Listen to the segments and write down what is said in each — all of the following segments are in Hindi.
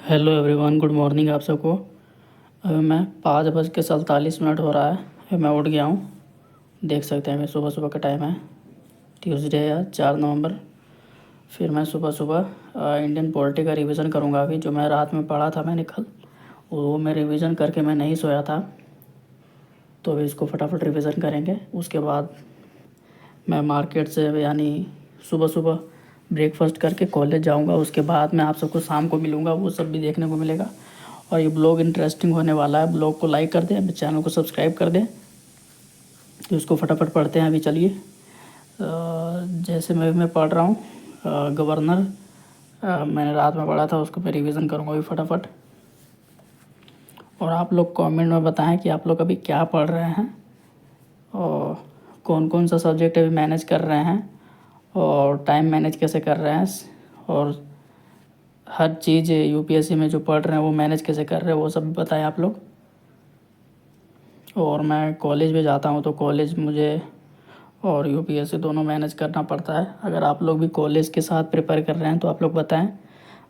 हेलो एवरीवन, गुड मॉर्निंग आप सबको। अभी मैं 5:47 हो रहा है। अभी मैं उठ गया हूँ। देख सकते हैं, अभी सुबह सुबह का टाइम है। ट्यूसडे है 4 नवंबर। फिर मैं सुबह सुबह इंडियन पॉलिटी का रिवीजन करूँगा। अभी जो मैं रात में पढ़ा था मैंने कल, वो मैं रिवीजन करके मैं नहीं सोया था, तो अभी इसको फटाफट रिवीजन करेंगे। उसके बाद मैं मार्केट से यानी सुबह सुबह ब्रेकफास्ट करके कॉलेज जाऊंगा। उसके बाद मैं आप सबको शाम को मिलूंगा, वो सब भी देखने को मिलेगा। और ये ब्लॉग इंटरेस्टिंग होने वाला है। ब्लॉग को लाइक कर दें, चैनल को सब्सक्राइब कर दें। तो इसको फटाफट पढ़ते हैं। अभी चलिए, जैसे मैं पढ़ रहा हूँ गवर्नर, मैंने रात में पढ़ा था, उसको मैं रिवीजन करूँगा अभी फटाफट। और आप लोग कमेंट में बताएं कि आप लोग अभी क्या पढ़ रहे हैं और कौन कौन सा सब्जेक्ट अभी मैनेज कर रहे हैं और टाइम मैनेज कैसे कर रहे हैं, और हर चीज़ यूपीएससी में जो पढ़ रहे हैं वो मैनेज कैसे कर रहे हैं, वो सब बताएं आप लोग। और मैं कॉलेज भी जाता हूँ, तो कॉलेज मुझे और यूपीएससी दोनों मैनेज करना पड़ता है। अगर आप लोग भी कॉलेज के साथ प्रिपेयर कर रहे हैं तो आप लोग बताएं,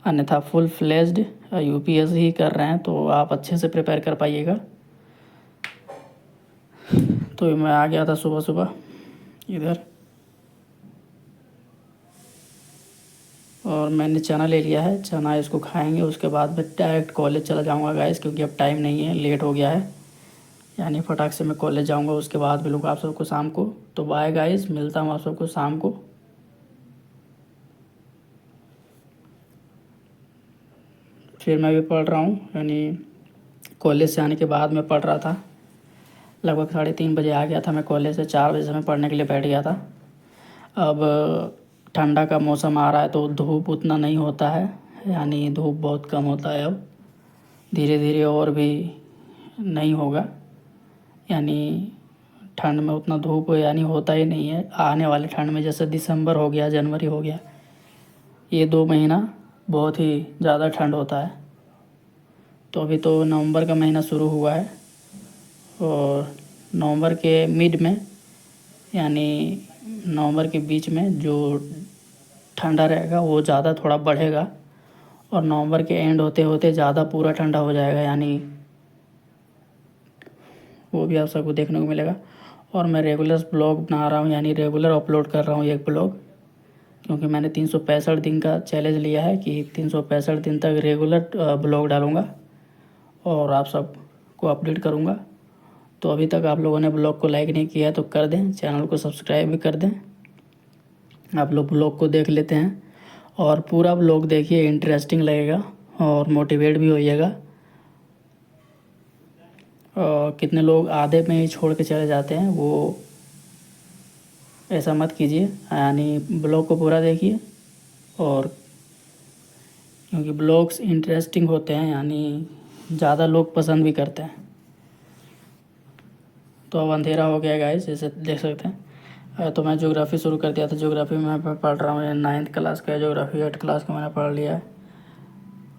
अन्यथा फुल फ्लेज्ड यूपीएससी ही कर रहे हैं तो आप अच्छे से प्रिपेयर कर पाइएगा। तो मैं आ गया था सुबह सुबह इधर, और मैंने चना ले लिया है। चना इसको खाएंगे, उसके बाद मैं डायरेक्ट कॉलेज चला जाऊंगा गाइस, क्योंकि अब टाइम नहीं है, लेट हो गया है। यानी फटाक से मैं कॉलेज जाऊंगा। उसके बाद मिलूँगा आप सबको शाम को। तो बाय गाइस, मिलता हूँ आप सबको शाम को। फिर मैं भी पढ़ रहा हूँ, यानी कॉलेज से आने के बाद मैं पढ़ रहा था। लगभग 3:30 बजे आ गया था मैं कॉलेज से। 4 बजे से मैं पढ़ने के लिए बैठ गया था। अब ठंडा का मौसम आ रहा है तो धूप उतना नहीं होता है, यानी धूप बहुत कम होता है अब। धीरे धीरे और भी नहीं होगा, यानी ठंड में उतना धूप यानी होता ही नहीं है। आने वाले ठंड में जैसे दिसंबर हो गया, जनवरी हो गया, ये 2 महीना बहुत ही ज़्यादा ठंड होता है। तो अभी तो नवंबर का महीना शुरू हुआ है, और नवंबर के मिड में यानी नवंबर के बीच में जो ठंडा रहेगा वो ज़्यादा थोड़ा बढ़ेगा, और नवंबर के एंड होते होते ज़्यादा पूरा ठंडा हो जाएगा, यानी वो भी आप सबको देखने को मिलेगा। और मैं रेगुलर ब्लॉग बना रहा हूँ, यानी रेगुलर अपलोड कर रहा हूँ एक ब्लॉग, क्योंकि मैंने 365 दिन का चैलेंज लिया है कि 365 दिन तक रेगुलर ब्लॉग डालूँगा और आप सबको अपडेट करूँगा। तो अभी तक आप लोगों ने ब्लॉग को लाइक नहीं किया है तो कर दें, चैनल को सब्सक्राइब भी कर दें। आप लोग ब्लॉग को देख लेते हैं और पूरा ब्लॉग देखिए, इंटरेस्टिंग लगेगा और मोटिवेट भी होइएगा। और कितने लोग आधे में ही छोड़ के चले जाते हैं, वो ऐसा मत कीजिए, यानी ब्लॉग को पूरा देखिए। और क्योंकि ब्लॉग्स इंटरेस्टिंग होते हैं, यानी ज़्यादा लोग पसंद भी करते हैं। तो अब अंधेरा हो गया गाइस, जैसे देख सकते हैं। तो मैं ज्योग्राफ़ी शुरू कर दिया था। ज्योग्राफ़ी में मैं पढ़ रहा हूँ, 9th क्लास का ज्योग्राफ़ी, 8th क्लास का मैंने पढ़ लिया है।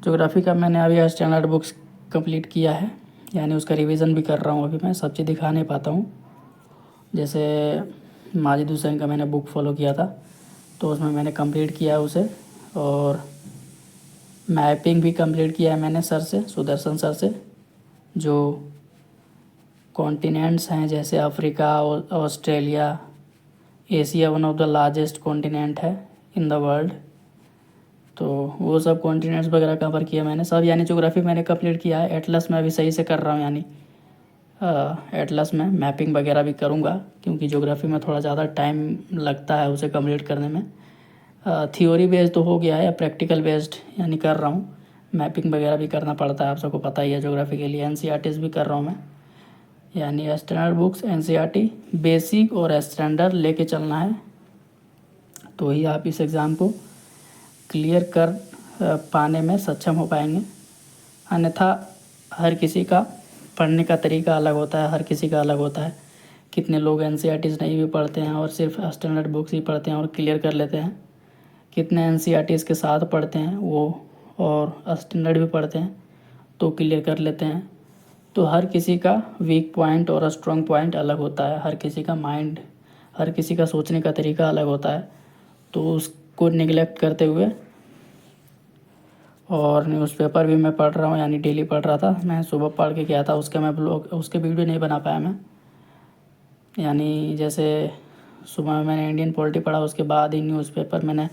ज्योग्राफ़ी का मैंने अभी स्टैंडर्ड बुक्स कंप्लीट किया है, यानी उसका रिवीजन भी कर रहा हूँ। अभी मैं सब चीज़ दिखा नहीं पाता हूँ। जैसे माजिद हुसैन का मैंने बुक फॉलो किया था, तो उसमें मैंने कंप्लीट किया है उसे। और मैपिंग भी कंप्लीट किया है मैंने सर से, सुदर्शन सर से। जो कॉन्टिनेंट्स हैं जैसे Africa, Australia, Asia one of the largest continent है इन द वर्ल्ड, तो वो सब कॉन्टिनेंट्स वगैरह कवर किया मैंने सब। यानी ज्योग्राफी मैंने कंप्लीट किया है। एटलस में अभी सही से कर रहा हूँ, यानी एटलस में मैपिंग वगैरह भी करूँगा, क्योंकि ज्योग्राफी में थोड़ा ज़्यादा टाइम लगता है उसे कंप्लीट करने में। थ्योरी बेस्ड तो हो गया है, प्रैक्टिकल बेस्ड यानी कर रहा हूँ। मैपिंग वगैरह भी करना पड़ता है, आप सबको पता ही है। ज्योग्राफी के लिए एनसीईआरटीज़ भी कर रहा हूँ मैं, यानी स्टैंडर्ड बुक्स, एनसीईआरटी बेसिक और स्टैंडर्ड लेके चलना है, तो ही आप इस एग्ज़ाम को क्लियर कर पाने में सक्षम हो पाएंगे। अन्यथा हर किसी का पढ़ने का तरीका अलग होता है, हर किसी का अलग होता है। कितने लोग एनसीईआरटीज़ नहीं भी पढ़ते हैं और सिर्फ स्टैंडर्ड बुक्स ही पढ़ते हैं और क्लियर कर लेते हैं। कितने एनसीईआरटीज़ के साथ पढ़ते हैं वो और स्टैंडर्ड भी पढ़ते हैं तो क्लियर कर लेते हैं। तो हर किसी का वीक पॉइंट और स्ट्रॉन्ग पॉइंट अलग होता है। हर किसी का माइंड, हर किसी का सोचने का तरीका अलग होता है। तो उसको निगलेक्ट करते हुए और न्यूज़पेपर भी मैं पढ़ रहा हूँ, यानी डेली पढ़ रहा था। मैं सुबह पढ़ के गया था, उसके मैं ब्लॉग उसके वीडियो नहीं बना पाया मैं। यानी जैसे सुबह में मैंने इंडियन पॉलिटी पढ़ा, उसके बाद ही न्यूज़पेपर मैंने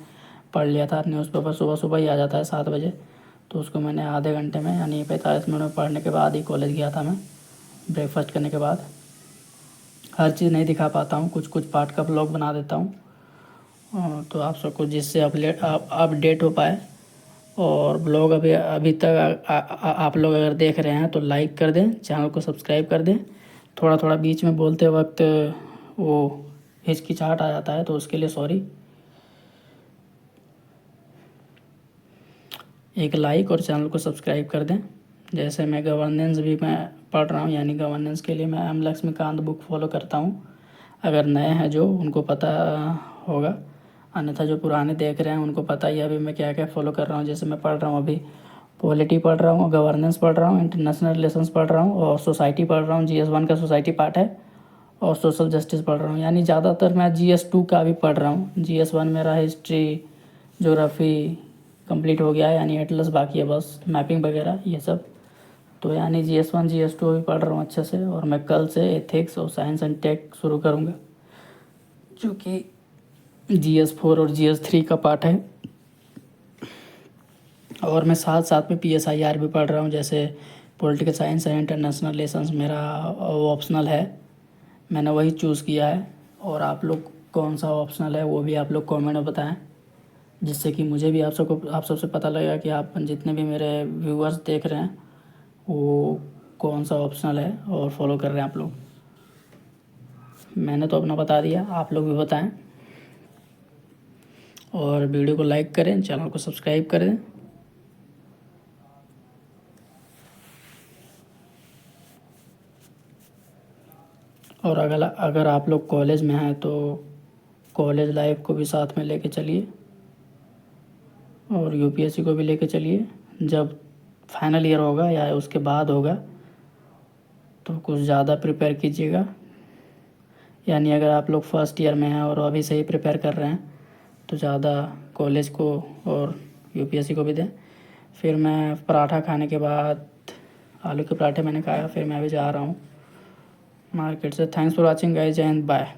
पढ़ लिया था। न्यूज़पेपर सुबह सुबह ही आ जाता है 7 बजे, तो उसको मैंने आधे घंटे में यानी 45 मिनट में पढ़ने के बाद ही कॉलेज गया था मैं, ब्रेकफास्ट करने के बाद। हर चीज़ नहीं दिखा पाता हूँ, कुछ कुछ पार्ट का ब्लॉग बना देता हूँ, तो आप सबको जिससे अपडेट हो पाए। और ब्लॉग अभी अभी तक आप लोग अगर देख रहे हैं तो लाइक कर दें, चैनल को सब्सक्राइब कर दें। थोड़ा थोड़ा बीच में बोलते वक्त वो हिचकिचाहट आ जाता है, तो उसके लिए सॉरी। एक लाइक और चैनल को सब्सक्राइब कर दें। जैसे मैं गवर्नेंस भी मैं पढ़ रहा हूँ, यानी गवर्नेंस के लिए मैं एम लक्ष्मीकांत बुक फॉलो करता हूँ। अगर नए हैं जो, उनको पता होगा, अन्यथा जो पुराने देख रहे हैं उनको पता ही है अभी मैं क्या क्या फॉलो कर रहा हूँ। जैसे मैं पढ़ रहा हूँ अभी पॉलिटी पढ़ रहा हूँ, गवर्नेंस पढ़ रहा हूँ, इंटरनेशनल रिलेशंस पढ़ रहा हूँ, और सोसाइटी पढ़ रहा हूँ। GS1 का सोसाइटी पार्ट है, और सोशल जस्टिस पढ़ रहा हूँ। यानी ज़्यादातर मैं GS2 का भी पढ़ रहा हूँ। GS1 मेरा हिस्ट्री, ज्योग्राफी कंप्लीट हो गया है, यानी एटलस बाकी है बस, मैपिंग वगैरह ये सब। तो यानी GS1 GS2 भी पढ़ रहा हूँ अच्छे से। और मैं कल से एथिक्स और साइंस एंड टेक शुरू करूँगा, जो कि GS4 और GS3 का पार्ट है। और मैं साथ साथ में PSIR भी पढ़ रहा हूँ। जैसे political science and international relations मेरा ऑप्शनल है, मैंने वही चूज़ किया है। और आप लोग कौन सा ऑप्शनल है वो भी आप लोग कमेंट में बताएं, जिससे कि मुझे भी आप सबसे पता लगेगा कि आप जितने भी मेरे व्यूअर्स देख रहे हैं वो कौन सा ऑप्शनल है और फॉलो कर रहे हैं आप लोग। मैंने तो अपना बता दिया, आप लोग भी बताएं। और वीडियो को लाइक करें, चैनल को सब्सक्राइब करें। और अगर आप लोग कॉलेज में हैं तो कॉलेज लाइफ को भी साथ में लेके चलिए, और UPSC को भी लेके चलिए। जब फाइनल ईयर होगा या उसके बाद होगा तो कुछ ज़्यादा प्रिपेयर कीजिएगा। यानी अगर आप लोग फर्स्ट ईयर में हैं और अभी से ही प्रिपेयर कर रहे हैं तो ज़्यादा कॉलेज को और UPSC को भी दें। फिर मैं पराठा खाने के बाद, आलू के पराठे मैंने खाया, फिर मैं अभी जा रहा हूँ मार्केट से। थैंक्स फॉर वॉचिंग गाइस, जय हिंद, बाय।